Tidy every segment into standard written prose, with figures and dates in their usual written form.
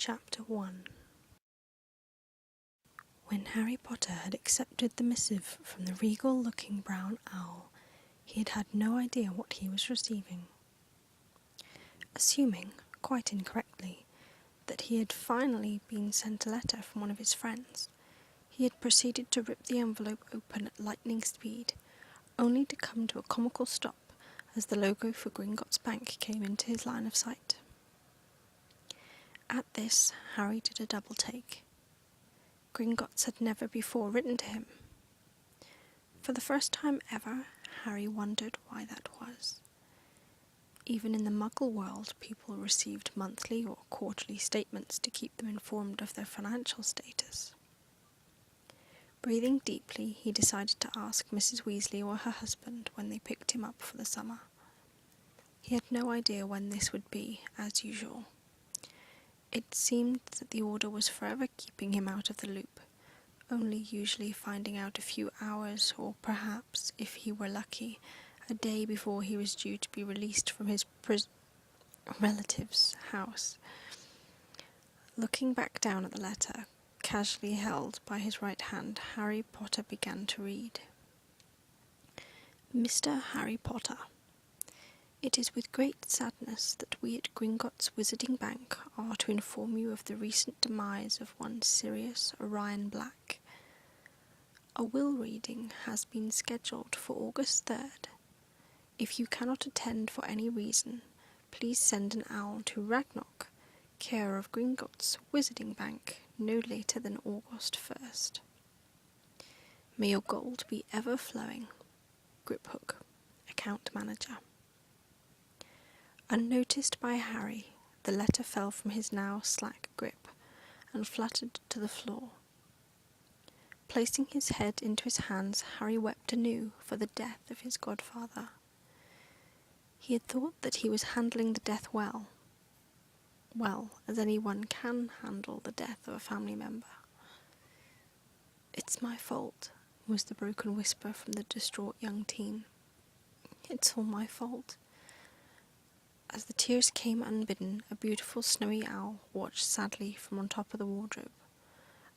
Chapter 1. When Harry Potter had accepted the missive from the regal-looking brown owl, he had had no idea what he was receiving. Assuming, quite incorrectly, that he had finally been sent a letter from one of his friends, he had proceeded to rip the envelope open at lightning speed, only to come to a comical stop as the logo for Gringotts Bank came into his line of sight. At this, Harry did a double take. Gringotts had never before written to him. For the first time ever, Harry wondered why that was. Even in the Muggle world, people received monthly or quarterly statements to keep them informed of their financial status. Breathing deeply, he decided to ask Mrs. Weasley or her husband when they picked him up for the summer. He had no idea when this would be, as usual. It seemed that the order was forever keeping him out of the loop, only usually finding out a few hours or perhaps, if he were lucky, a day before he was due to be released from his relative's house. Looking back down at the letter, casually held by his right hand, Harry Potter began to read. Mr. Harry Potter, it is with great sadness that we at Gringotts Wizarding Bank are to inform you of the recent demise of one Sirius Orion Black. A will reading has been scheduled for August 3rd. If you cannot attend for any reason, please send an owl to Ragnarok, care of Gringotts Wizarding Bank, no later than August 1st. May your gold be ever flowing. Griphook, Account Manager. Unnoticed by Harry, the letter fell from his now slack grip and fluttered to the floor. Placing his head into his hands, Harry wept anew for the death of his godfather. He had thought that he was handling the death well, as anyone can handle the death of a family member. It's my fault, was the broken whisper from the distraught young teen. It's all my fault. As the tears came unbidden, a beautiful snowy owl watched sadly from on top of the wardrobe,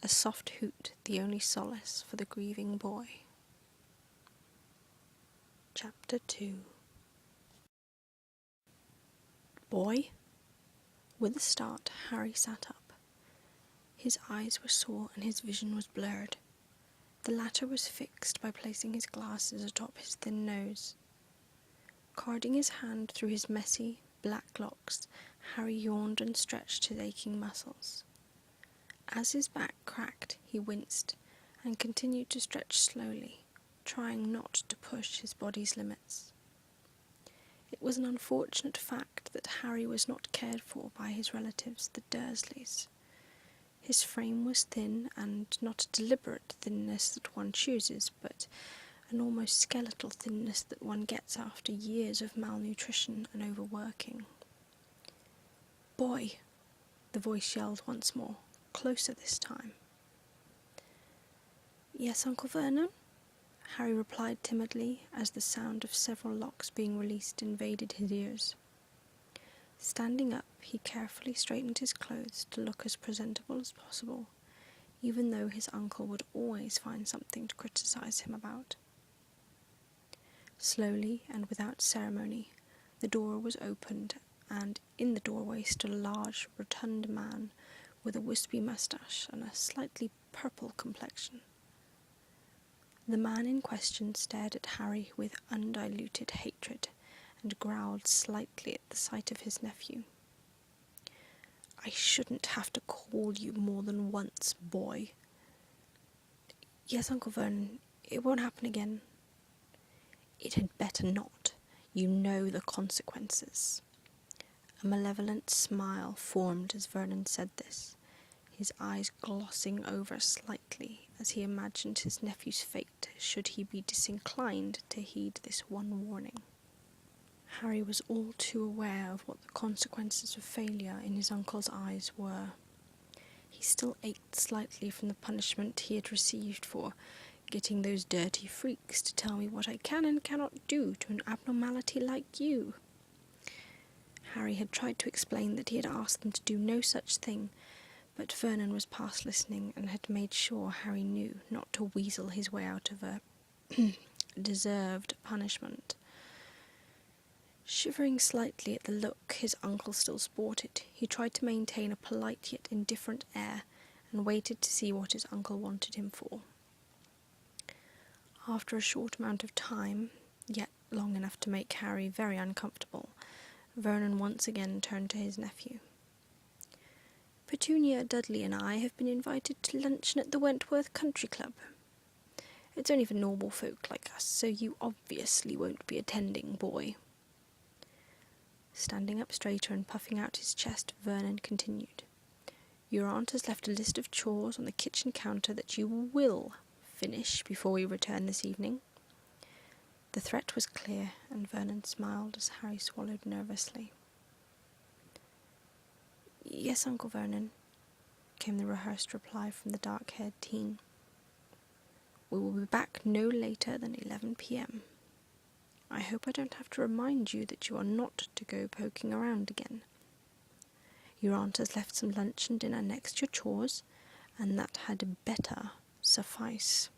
a soft hoot the only solace for the grieving boy. Chapter 2. Boy? With a start, Harry sat up. His eyes were sore and his vision was blurred. The latter was fixed by placing his glasses atop his thin nose. Carding his hand through his messy, black locks, Harry yawned and stretched his aching muscles. As his back cracked, he winced and continued to stretch slowly, trying not to push his body's limits. It was an unfortunate fact that Harry was not cared for by his relatives, the Dursleys. His frame was thin, and not a deliberate thinness that one chooses, but an almost skeletal thinness that one gets after years of malnutrition and overworking. Boy, the voice yelled once more, closer this time. Yes, Uncle Vernon? Harry replied timidly as the sound of several locks being released invaded his ears. Standing up, he carefully straightened his clothes to look as presentable as possible, even though his uncle would always find something to criticize him about. Slowly and without ceremony, the door was opened, and in the doorway stood a large, rotund man with a wispy moustache and a slightly purple complexion. The man in question stared at Harry with undiluted hatred and growled slightly at the sight of his nephew. I shouldn't have to call you more than once, boy. Yes, Uncle Vernon, it won't happen again. It had better not. You know the consequences. A malevolent smile formed as Vernon said this, his eyes glossing over slightly as he imagined his nephew's fate should he be disinclined to heed this one warning. Harry was all too aware of what the consequences of failure in his uncle's eyes were. He still ached slightly from the punishment he had received for getting those dirty freaks to tell me what I can and cannot do to an abnormality like you. Harry had tried to explain that he had asked them to do no such thing, But Vernon was past listening and had made sure Harry knew not to weasel his way out of a deserved punishment. Shivering slightly at the look his uncle still sported, he tried to maintain a polite yet indifferent air and waited to see what his uncle wanted him for. After a short amount of time, yet long enough to make Harry very uncomfortable, Vernon once again turned to his nephew. "Petunia, Dudley and I have been invited to luncheon at the Wentworth Country Club. It's only for normal folk like us, so you obviously won't be attending, boy." Standing up straighter and puffing out his chest, Vernon continued. "Your aunt has left a list of chores on the kitchen counter that you will finish before we return this evening." The threat was clear, and Vernon smiled as Harry swallowed nervously. "Yes, Uncle Vernon," came the rehearsed reply from the dark-haired teen. "We will be back no later than 11 p.m. I hope I don't have to remind you that you are not to go poking around again. Your aunt has left some lunch and dinner next to your chores, and that had better suffice.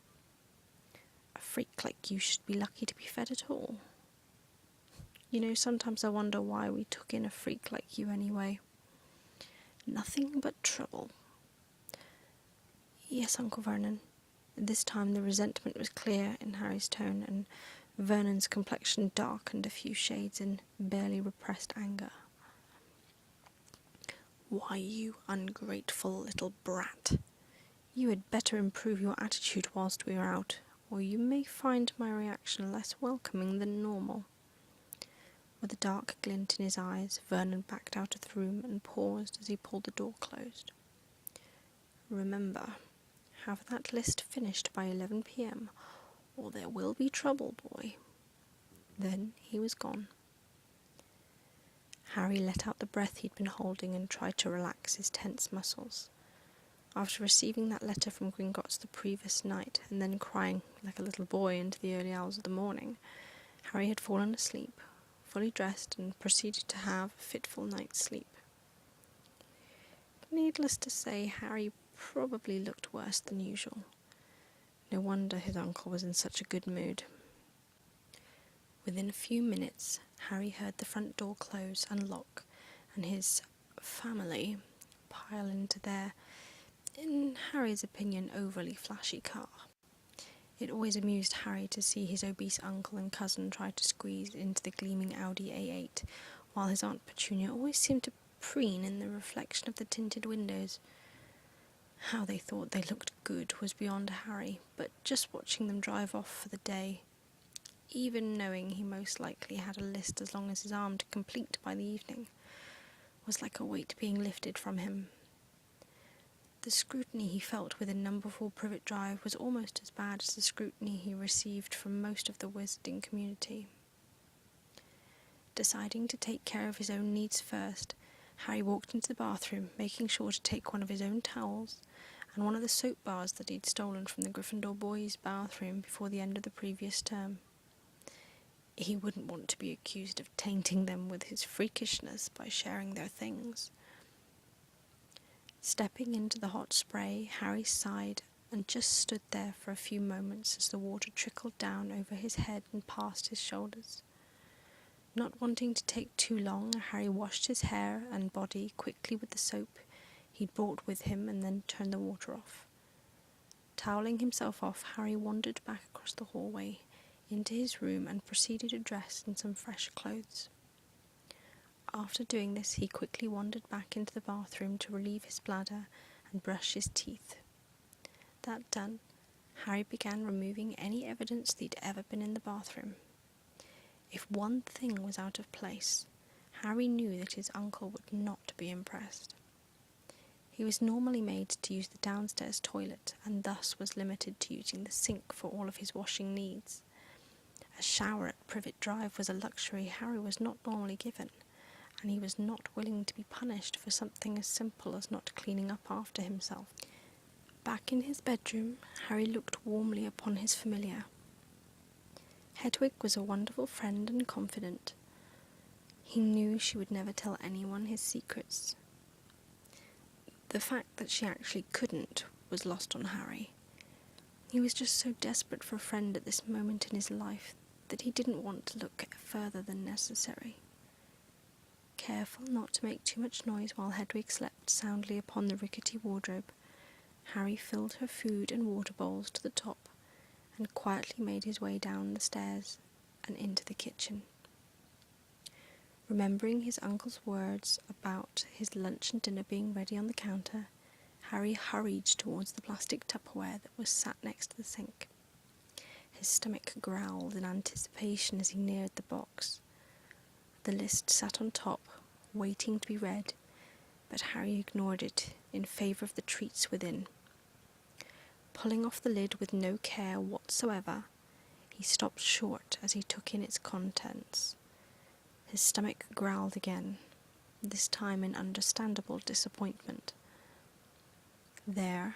A freak like you should be lucky to be fed at all. You know, sometimes I wonder why we took in a freak like you anyway. Nothing but trouble." "Yes, Uncle Vernon." This time the resentment was clear in Harry's tone, and Vernon's complexion darkened a few shades in barely repressed anger. "Why, you ungrateful little brat. You had better improve your attitude whilst we are out, or you may find my reaction less welcoming than normal." With a dark glint in his eyes, Vernon backed out of the room and paused as he pulled the door closed. "Remember, have that list finished by 11 p.m, or there will be trouble, boy." Then he was gone. Harry let out the breath he'd been holding and tried to relax his tense muscles. After receiving that letter from Gringotts the previous night, and then crying like a little boy into the early hours of the morning, Harry had fallen asleep, fully dressed, and proceeded to have a fitful night's sleep. Needless to say, Harry probably looked worse than usual. No wonder his uncle was in such a good mood. Within a few minutes, Harry heard the front door close and lock, and his family pile into their, in Harry's opinion, overly flashy car. It always amused Harry to see his obese uncle and cousin try to squeeze into the gleaming Audi A8, while his Aunt Petunia always seemed to preen in the reflection of the tinted windows. How they thought they looked good was beyond Harry, but just watching them drive off for the day, even knowing he most likely had a list as long as his arm to complete by the evening, was like a weight being lifted from him. The scrutiny he felt within number 4 Privet Drive was almost as bad as the scrutiny he received from most of the wizarding community. Deciding to take care of his own needs first, Harry walked into the bathroom, making sure to take one of his own towels and one of the soap bars that he'd stolen from the Gryffindor boys' bathroom before the end of the previous term. He wouldn't want to be accused of tainting them with his freakishness by sharing their things. Stepping into the hot spray, Harry sighed and just stood there for a few moments as the water trickled down over his head and past his shoulders. Not wanting to take too long, Harry washed his hair and body quickly with the soap he'd brought with him and then turned the water off. Toweling himself off, Harry wandered back across the hallway into his room and proceeded to dress in some fresh clothes. After doing this, he quickly wandered back into the bathroom to relieve his bladder and brush his teeth. That done, Harry began removing any evidence that he'd ever been in the bathroom. If one thing was out of place, Harry knew that his uncle would not be impressed. He was normally made to use the downstairs toilet and thus was limited to using the sink for all of his washing needs. A shower at Privet Drive was a luxury Harry was not normally given, and he was not willing to be punished for something as simple as not cleaning up after himself. Back in his bedroom, Harry looked warmly upon his familiar. Hedwig was a wonderful friend and confidant. He knew she would never tell anyone his secrets. The fact that she actually couldn't was lost on Harry. He was just so desperate for a friend at this moment in his life that he didn't want to look further than necessary. Careful not to make too much noise while Hedwig slept soundly upon the rickety wardrobe, Harry filled her food and water bowls to the top and quietly made his way down the stairs and into the kitchen. Remembering his uncle's words about his lunch and dinner being ready on the counter, Harry hurried towards the plastic Tupperware that was sat next to the sink. His stomach growled in anticipation as he neared the box. The list sat on top, waiting to be read, but Harry ignored it in favour of the treats within. Pulling off the lid with no care whatsoever, he stopped short as he took in its contents. His stomach growled again, this time in understandable disappointment. There,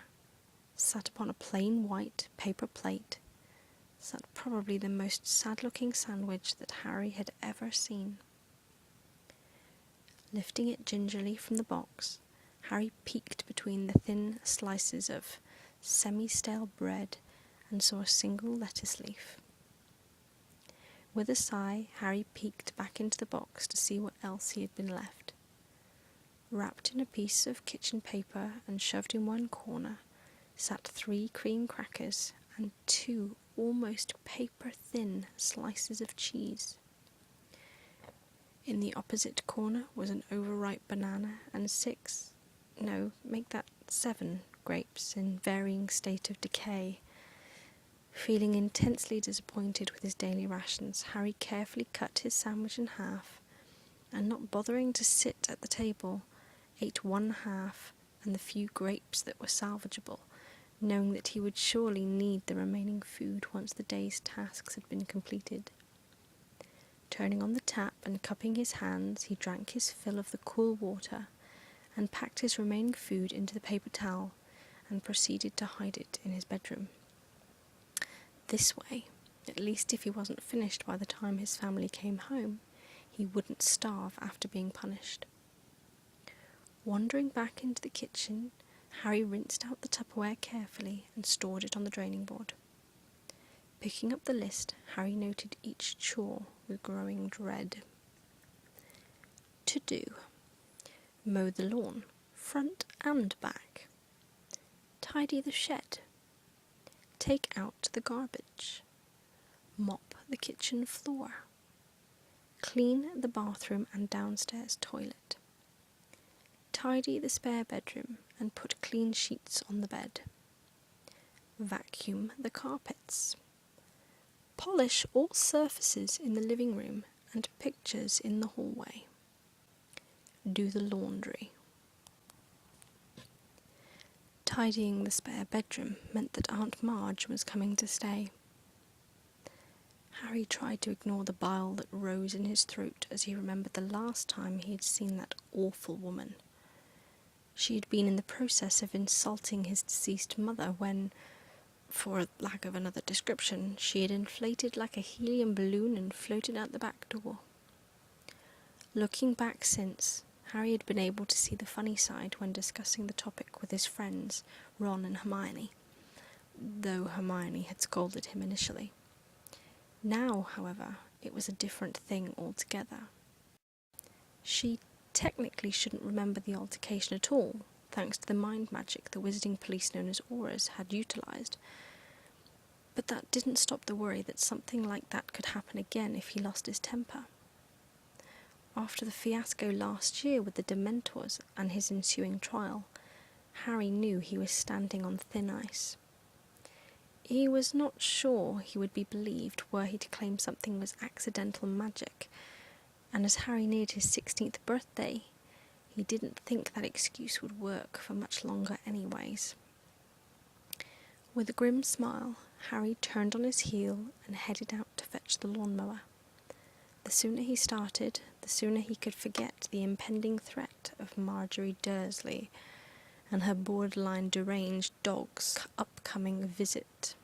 sat upon a plain white paper plate, sat probably the most sad-looking sandwich that Harry had ever seen. Lifting it gingerly from the box, Harry peeked between the thin slices of semi-stale bread and saw a single lettuce leaf. With a sigh, Harry peeked back into the box to see what else he had been left. Wrapped in a piece of kitchen paper and shoved in one corner, sat 3 cream crackers and 2 almost paper-thin slices of cheese. In the opposite corner was an overripe banana and 7 grapes in varying state of decay. Feeling intensely disappointed with his daily rations, Harry carefully cut his sandwich in half, and not bothering to sit at the table, ate 1/2 and the few grapes that were salvageable, knowing that he would surely need the remaining food once the day's tasks had been completed. Turning on the tap and cupping his hands, he drank his fill of the cool water and packed his remaining food into the paper towel and proceeded to hide it in his bedroom. This way, at least if he wasn't finished by the time his family came home, he wouldn't starve after being punished. Wandering back into the kitchen, Harry rinsed out the Tupperware carefully and stored it on the draining board. Picking up the list, Harry noted each chore with growing dread. To do: mow the lawn, front and back. Tidy the shed. Take out the garbage. Mop the kitchen floor. Clean the bathroom and downstairs toilet. Tidy the spare bedroom and put clean sheets on the bed. Vacuum the carpets. Polish all surfaces in the living room and pictures in the hallway. Do the laundry. Tidying the spare bedroom meant that Aunt Marge was coming to stay. Harry tried to ignore the bile that rose in his throat as he remembered the last time he had seen that awful woman. She had been in the process of insulting his deceased mother when, for lack of another description, she had inflated like a helium balloon and floated out the back door. Looking back since, Harry had been able to see the funny side when discussing the topic with his friends, Ron and Hermione, though Hermione had scolded him initially. Now, however, it was a different thing altogether. She technically shouldn't remember the altercation at all, thanks to the mind magic the wizarding police known as auras had utilised, but that didn't stop the worry that something like that could happen again if he lost his temper. After the fiasco last year with the Dementors and his ensuing trial, Harry knew he was standing on thin ice. He was not sure he would be believed were he to claim something was accidental magic, and as Harry neared his 16th birthday, he didn't think that excuse would work for much longer anyways. With a grim smile, Harry turned on his heel and headed out to fetch the lawnmower. The sooner he started, the sooner he could forget the impending threat of Marjorie Dursley and her borderline deranged dog's upcoming visit.